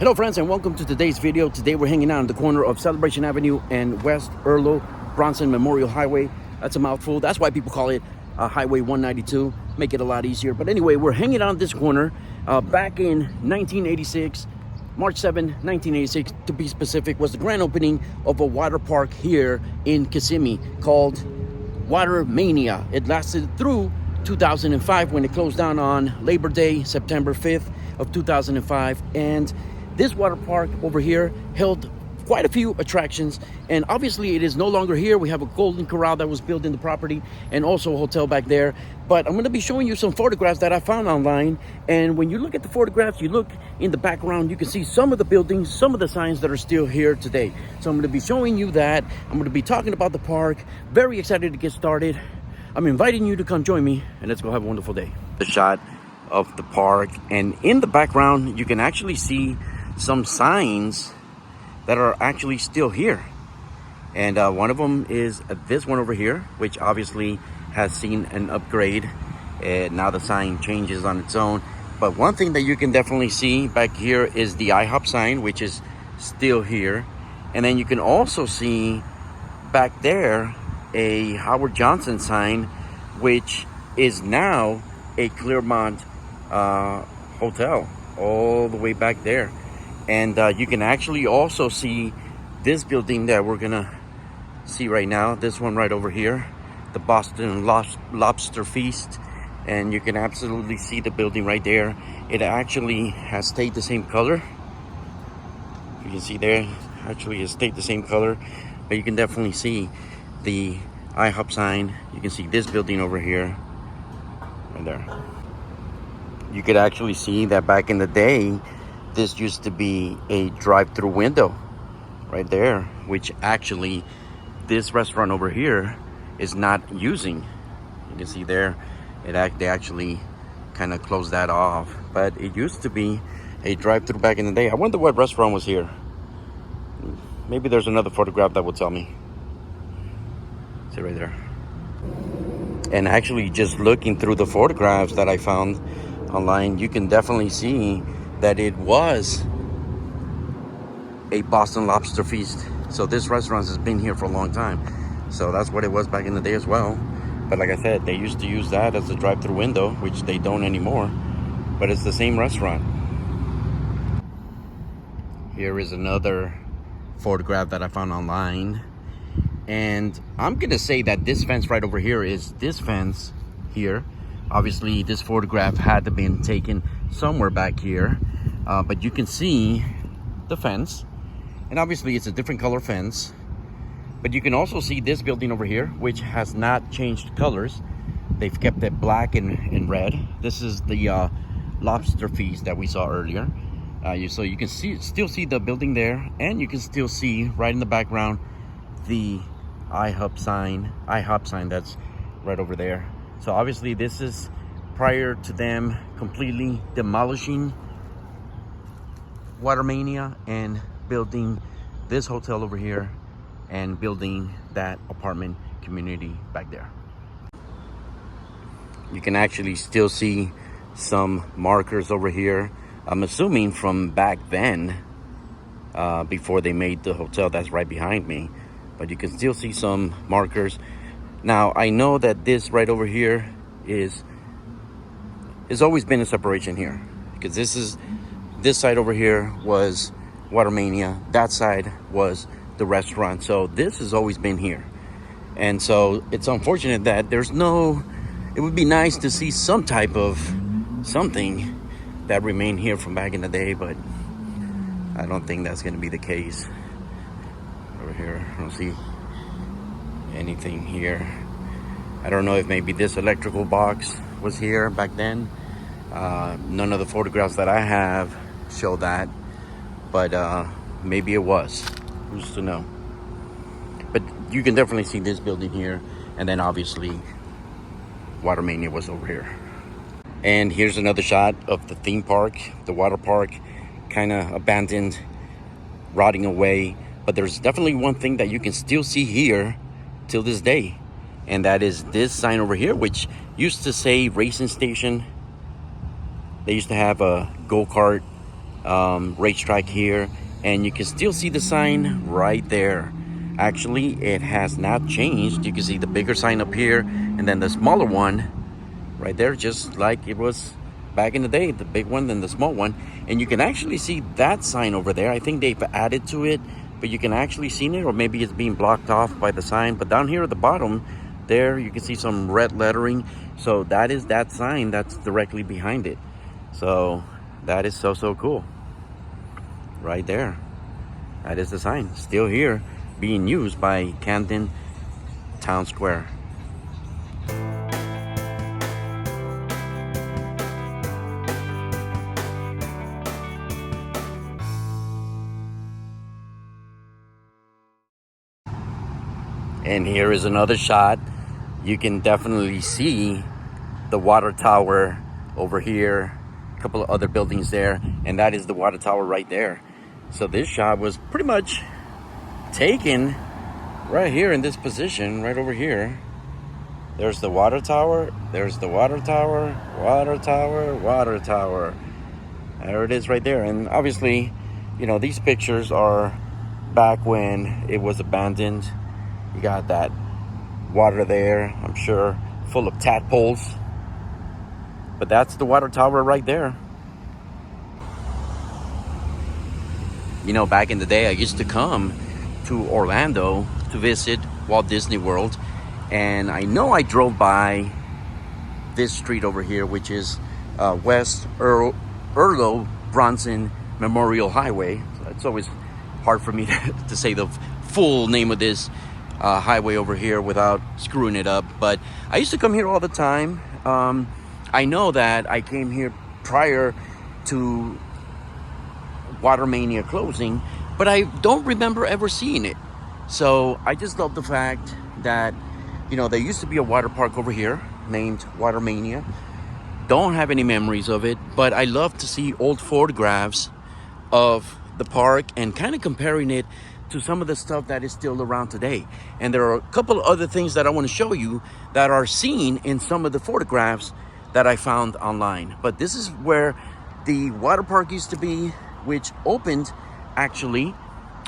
Hello friends, and welcome to today's video. Today we're hanging out on the corner of Celebration Avenue and West Earlo Bronson Memorial Highway. That's a mouthful. That's why people call it Highway 192. Make it a lot easier. But anyway, we're hanging out on this corner back in 1986. March 7, 1986 to be specific, was the grand opening of a water park here in Kissimmee called Mania. It lasted through 2005 when it closed down on Labor Day, September 5th of 2005. And this water park over here held quite a few attractions, and obviously it is no longer here. We have a golden corral that was built in the property and also a hotel back there. But I'm going to be showing you some photographs that I found online, and when you look at the photographs, you look in the background, you can see some of the buildings, some of the signs that are still here today. So I'm going to be showing you that. I'm going to be talking about the park. Very excited to get started. I'm inviting you to come join me, and let's go have a wonderful day. The shot of the park, and in the background you can actually see some signs that are actually still here, and one of them is this one over here, which obviously has seen an upgrade, and now the sign changes on its own. But one thing that you can definitely see back here is the IHOP sign, which is still here. And then you can also see back there a Howard Johnson sign, which is now a Claremont hotel all the way back there. And you can actually also see this building that we're gonna see right now, this one right over here, the Boston Lobster Feast. And you can absolutely see the building right there. It actually has stayed the same color. You can see there, actually has stayed the same color. But you can definitely see the IHOP sign. You can see this building over here, right there. You could actually see that back in the day, this used to be a drive-through window right there, which actually this restaurant over here is not using. You can see there, they actually kind of closed that off. But it used to be a drive-through back in the day. I wonder what restaurant was here. Maybe there's another photograph that will tell me. See right there. And actually, just looking through the photographs that I found online, you can definitely see that it was a Boston Lobster Feast. So this restaurant has been here for a long time. So that's what it was back in the day as well. But like I said, they used to use that as a drive-through window, which they don't anymore. But it's the same restaurant. Here is another photograph that I found online. And I'm gonna say that this fence right over here is this fence here. Obviously, this photograph had to been taken somewhere back here. But you can see the fence, and obviously it's a different color fence. But you can also see this building over here, which has not changed colors. They've kept it black and red. This is the Lobster Feast that we saw earlier. So you can still see the building there, and you can still see right in the background the IHOP sign that's right over there. So obviously this is prior to them completely demolishing Mania and building this hotel over here and building that apartment community back there. You can actually still see some markers over here. I'm assuming from back then, before they made the hotel that's right behind me. But you can still see some markers. Now, I know that this right over here has always been a separation here, because this side over here was Mania, that side was the restaurant. So this has always been here. And so it's unfortunate that it would be nice to see some type of something that remained here from back in the day, but I don't think that's going to be the case. Over here, I don't see anything here. I don't know if maybe this electrical box was here back then. None of the photographs that I have show that, but maybe it was. Who's to know? But you can definitely see this building here, and then obviously Mania was over here. And here's another shot of the theme park, the water park, kind of abandoned, rotting away. But there's definitely one thing that you can still see here till this day, and that is this sign over here, which used to say racing station. They used to have a go-kart racetrack here, and you can still see the sign right there. Actually, it has not changed. You can see the bigger sign up here, and then the smaller one right there, just like it was back in the day, the big one and the small one. And you can actually see that sign over there. I think they've added to it, but you can actually see it, or maybe it's being blocked off by the sign. But down here at the bottom there, you can see some red lettering. So that is that sign that's directly behind it. So that is so cool right there. That is the sign still here being used by Camden Town Square. And here is another shot. You can definitely see the water tower over here, a couple of other buildings there, and that is the water tower right there. So this shot was pretty much taken right here in this position, right over here. There's the water tower, there's the water tower, water tower, water tower. There it is right there. And obviously, you know, these pictures are back when it was abandoned. You got that water there, I'm sure, full of tadpoles. But that's the water tower right there. You know, back in the day, I used to come to Orlando to visit Walt Disney World. And I know I drove by this street over here, which is West Earlo Bronson Memorial Highway. So it's always hard for me to say the full name of this highway over here without screwing it up. But I used to come here all the time. I know that I came here prior to Water Mania closing, but I don't remember ever seeing it. So I just love the fact that, you know, there used to be a water park over here named Water Mania. Don't have any memories of it, but I love to see old photographs of the park and kind of comparing it to some of the stuff that is still around today. And there are a couple of other things that I want to show you that are seen in some of the photographs that I found online. But this is where the water park used to be, which opened, actually,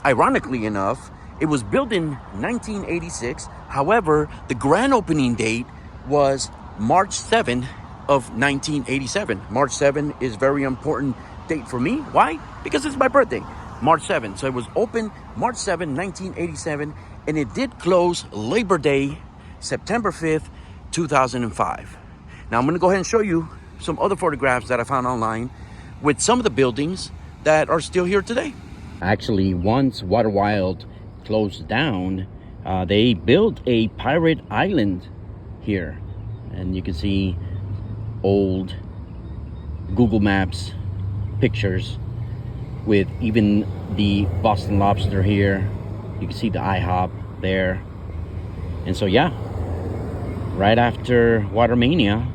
ironically enough, it was built in 1986. However, the grand opening date was March 7th of 1987. March 7th is a very important date for me. Why? Because it's my birthday, March 7th. So it was open March 7th, 1987, and it did close Labor Day, September 5th, 2005. Now I'm gonna go ahead and show you some other photographs that I found online with some of the buildings that are still here today. Actually, once Water Wild closed down, they built a pirate island here. And you can see old Google Maps pictures with even the Boston Lobster here. You can see the IHOP there. And so, yeah, right after Water Mania,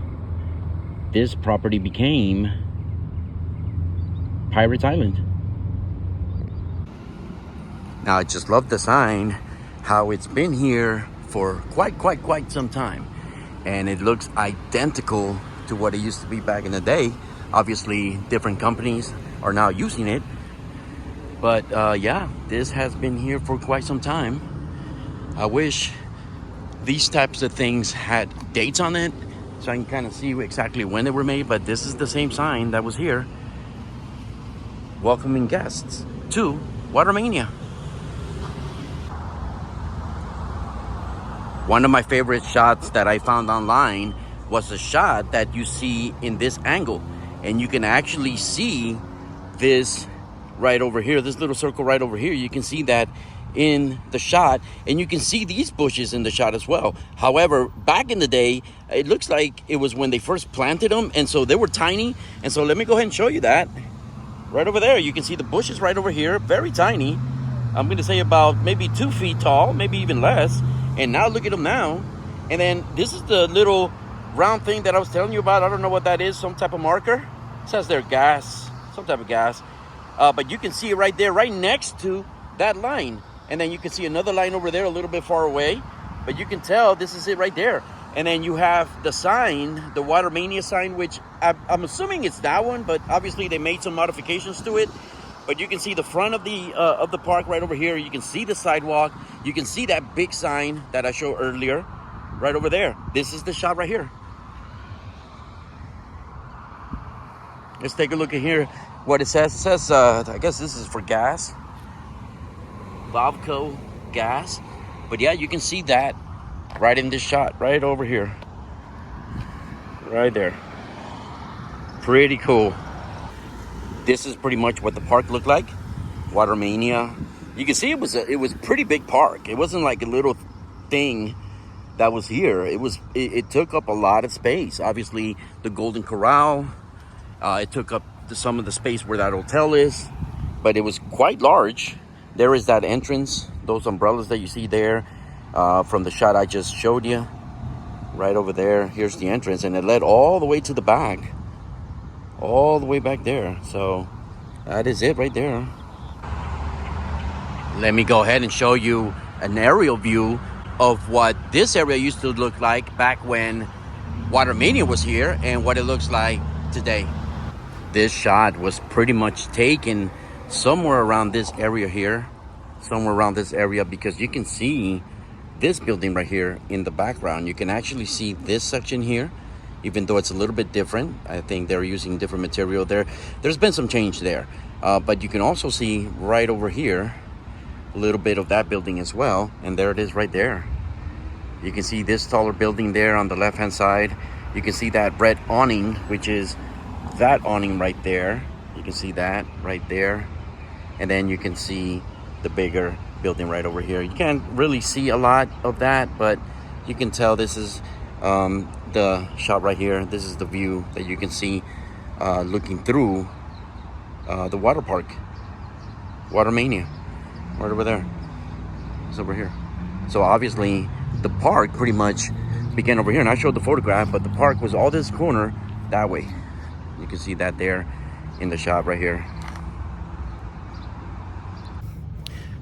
this property became Pirates Island. Now, I just love the sign, how it's been here for quite some time. And it looks identical to what it used to be back in the day. Obviously, different companies are now using it. But yeah, this has been here for quite some time. I wish these types of things had dates on it, so I can kind of see exactly when they were made. But this is the same sign that was here, welcoming guests to Water Mania. One of my favorite shots that I found online was a shot that you see in this angle. And you can actually see this right over here, this little circle right over here. You can see that in the shot, and you can see these bushes in the shot as well. However, back in the day, it looks like it was when they first planted them, and so they were tiny. And so let me go ahead and show you that. Right over there, you can see the bushes right over here, very tiny. I'm gonna say about maybe 2 feet tall, maybe even less. And now look at them now. And then this is the little round thing that I was telling you about. I don't know what that is, some type of marker. It says there gas, some type of gas. But you can see it right there, right next to that line. And then you can see another line over there a little bit far away. But you can tell this is it right there. And then you have the sign, the Water Mania sign, which I'm assuming it's that one, but obviously they made some modifications to it. But you can see the front of the park right over here. You can see the sidewalk. You can see that big sign that I showed earlier right over there. This is the shop right here. Let's take a look at here what it says. It says, I guess this is for gas. Valco gas. But yeah, you can see that right in this shot, right over here. Right there. Pretty cool. This is pretty much what the park looked like. Water Mania. You can see it was a pretty big park. It wasn't like a little thing that was here. It took up a lot of space. Obviously, the Golden Corral. It took up some of the space where that hotel is, but it was quite large. There is that entrance, those umbrellas that you see there from the shot I just showed you. Right over there, here's the entrance, and it led all the way to the back. All the way back there. So that is it right there. Let me go ahead and show you an aerial view of what this area used to look like back when Water Mania was here and what it looks like today. This shot was pretty much taken somewhere around this area here. Somewhere around this area, because you can see this building right here in the background. You can actually see this section here, even though it's a little bit different. I think they're using different material there. There's been some change there. But you can also see right over here, a little bit of that building as well. And there it is right there. You can see this taller building there on the left-hand side. You can see that red awning, which is that awning right there. You can see that right there. And then you can see the bigger building right over here. You can't really see a lot of that, but you can tell this is the shop right here. This is the view that you can see looking through the water park. Water Mania. Right over there. It's over here. So obviously the park pretty much began over here, and I showed the photograph, but the park was all this corner that way. You can see that there in the shop right here.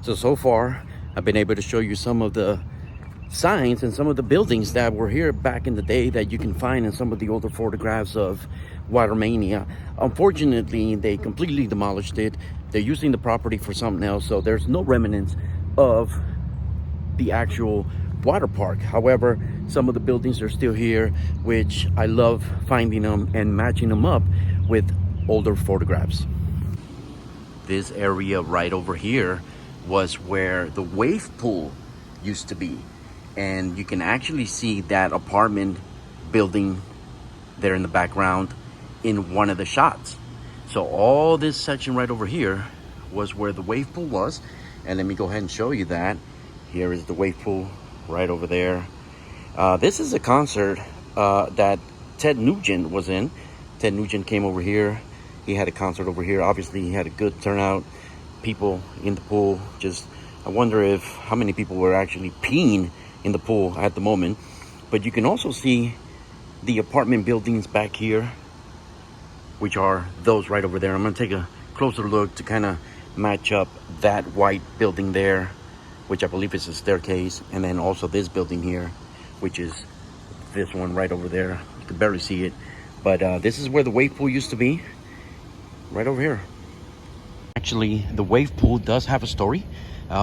So far, I've been able to show you some of the signs and some of the buildings that were here back in the day that you can find in some of the older photographs of Water Mania. Unfortunately, they completely demolished it. They're using the property for something else, so there's no remnants of the actual water park. However, some of the buildings are still here, which I love finding them and matching them up with older photographs. This area right over here was where the wave pool used to be, and you can actually see that apartment building there in the background in one of the shots. So all this section right over here was where the wave pool was, and let me go ahead and show you that. Here is the wave pool right over there. This is a concert that Ted Nugent was in. Ted Nugent came over here. He had a concert over here. Obviously, he had a good turnout. People in the pool. Just, I wonder how many people were actually peeing in the pool at the moment. But you can also see the apartment buildings back here, which are those right over there. I'm going to take a closer look to kind of match up that white building there, which I believe is a staircase, and then also this building here, which is this one right over there. You can barely see it, but this is where the wave pool used to be, right over here. Actually, the wave pool does have a story.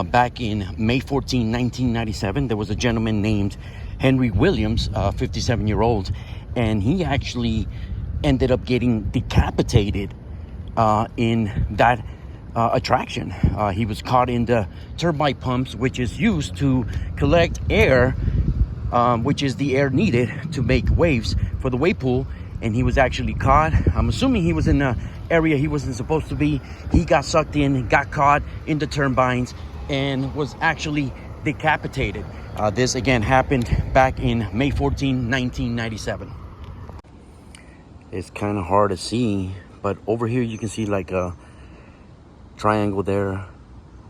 Back in May 14, 1997, there was a gentleman named Henry Williams, 57-year-old, and he actually ended up getting decapitated in that attraction. He was caught in the turbine pumps, which is used to collect air, which is the air needed to make waves for the wave pool. And he was actually caught. I'm assuming he was in an area he wasn't supposed to be. He got sucked in, got caught in the turbines, and was actually decapitated. This again happened back in May 14, 1997. It's kind of hard to see, but over here you can see like a triangle there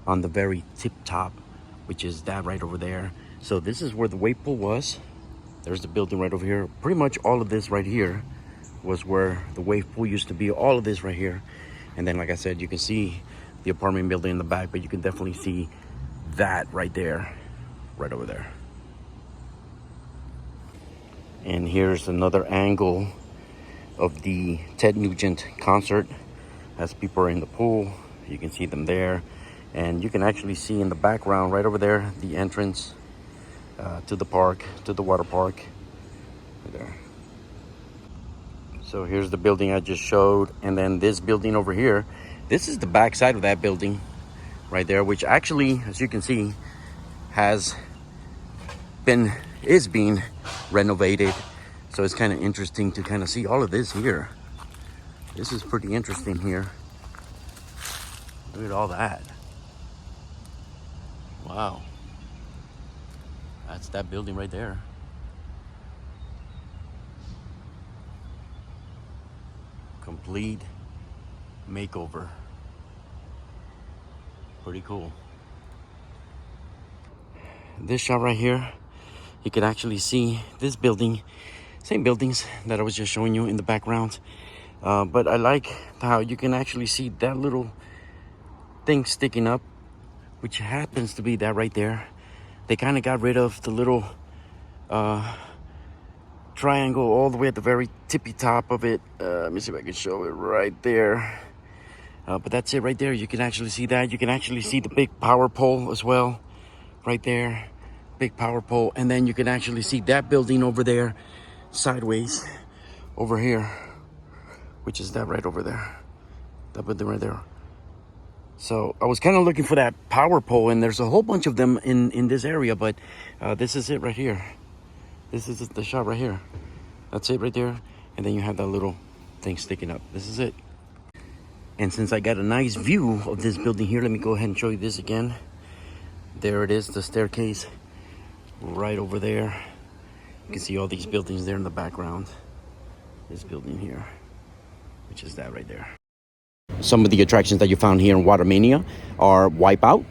on the very tip top, which is that right over there. So this is where the wave pool was. There's the building right over here. Pretty much all of this right here was where the wave pool used to be. All of this right here. And then, like I said, you can see the apartment building in the back, but you can definitely see that right there, right over there. And here's another angle of the Ted Nugent concert. As people are in the pool, you can see them there. And you can actually see in the background right over there, the entrance to the park, to the water park. Right there. So here's the building I just showed. And then this building over here, this is the back side of that building right there, which actually, as you can see, is being renovated. So it's kind of interesting to kind of see all of this here. This is pretty interesting here. Look at all that. Wow. That's that building right there. Complete makeover. Pretty cool. This shot right here, you can actually see this building, same buildings that I was just showing you in the background. But I like how you can actually see that little thing sticking up, which happens to be that right there. They kind of got rid of the little triangle all the way at the very tippy top of it. Let me see if I can show it right there. But that's it right there. You can actually see that. You can actually see the big power pole as well right there. Big power pole. And then you can actually see that building over there sideways over here, which is that right over there. That building right there. So I was kind of looking for that power pole, and there's a whole bunch of them in this area, but this is it right here. This is the shot right here. That's it right there. And then you have that little thing sticking up. This is it. And since I got a nice view of this building here, let me go ahead and show you this again. There it is, the staircase right over there. You can see all these buildings there in the background. This building here, which is that right there. Some of the attractions that you found here in Water Mania are Wipeout,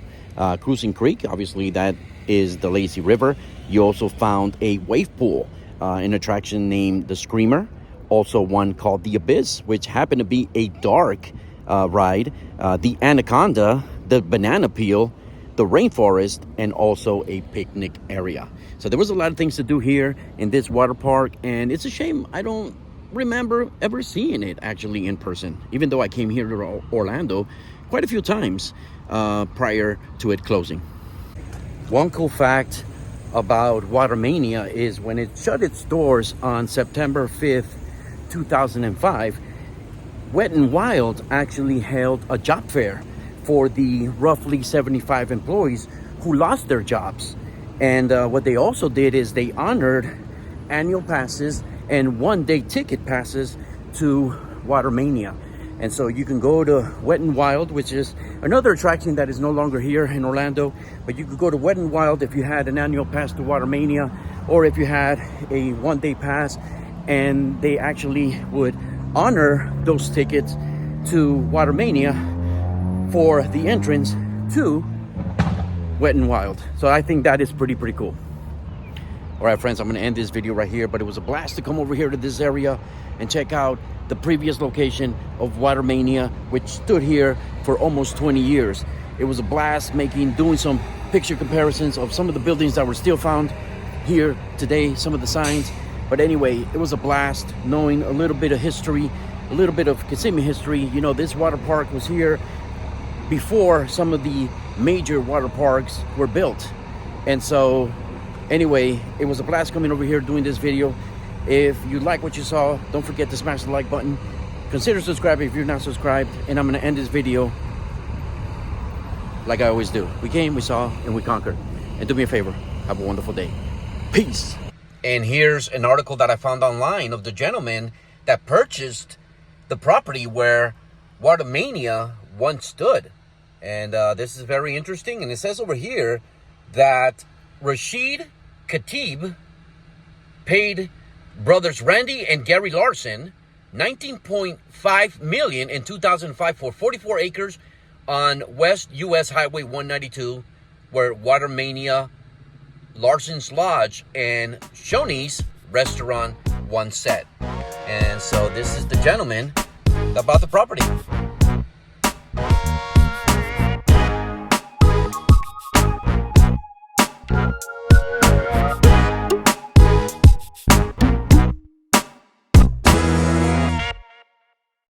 Cruising Creek. Obviously, that is the lazy river. You also found a wave pool, an attraction named the Screamer. Also one called the Abyss, which happened to be a dark ride. The Anaconda, the Banana Peel, the Rainforest, and also a picnic area. So there was a lot of things to do here in this water park, and it's a shame I don't remember ever seeing it actually in person, even though I came here to Orlando quite a few times prior to it closing. One cool fact about Water Mania is when it shut its doors on September 5th, 2005, Wet n Wild actually held a job fair for the roughly 75 employees who lost their jobs. And what they also did is they honored annual passes and one-day ticket passes to Water Mania. And so you can go to Wet n Wild, which is another attraction that is no longer here in Orlando, but you could go to Wet n Wild if you had an annual pass to Water Mania, or if you had a one-day pass, and they actually would honor those tickets to Water Mania for the entrance to Wet n Wild. So I think that is pretty cool. All right, friends, I'm going to end this video right here, but it was a blast to come over here to this area and check out the previous location of Water Mania, which stood here for almost 20 years. It was a blast doing some picture comparisons of some of the buildings that were still found here today, some of the signs. But anyway, it was a blast knowing a little bit of history, a little bit of Kissimmee history. You know, this water park was here before some of the major water parks were built. And so anyway, it was a blast coming over here doing this video. If you like what you saw, don't forget to smash the like button. Consider subscribing if you're not subscribed. And I'm going to end this video like I always do. We came, we saw, and we conquered. And do me a favor, have a wonderful day. Peace. And here's an article that I found online of the gentleman that purchased the property where Water Mania once stood. And this is very interesting. And it says over here that Rashid Khatib paid brothers Randy and Gary Larson $19.5 million in 2005 for 44 acres on West US Highway 192, where Water Mania, Larson's Lodge, and Shoney's restaurant once set. And so this is the gentleman that bought the property.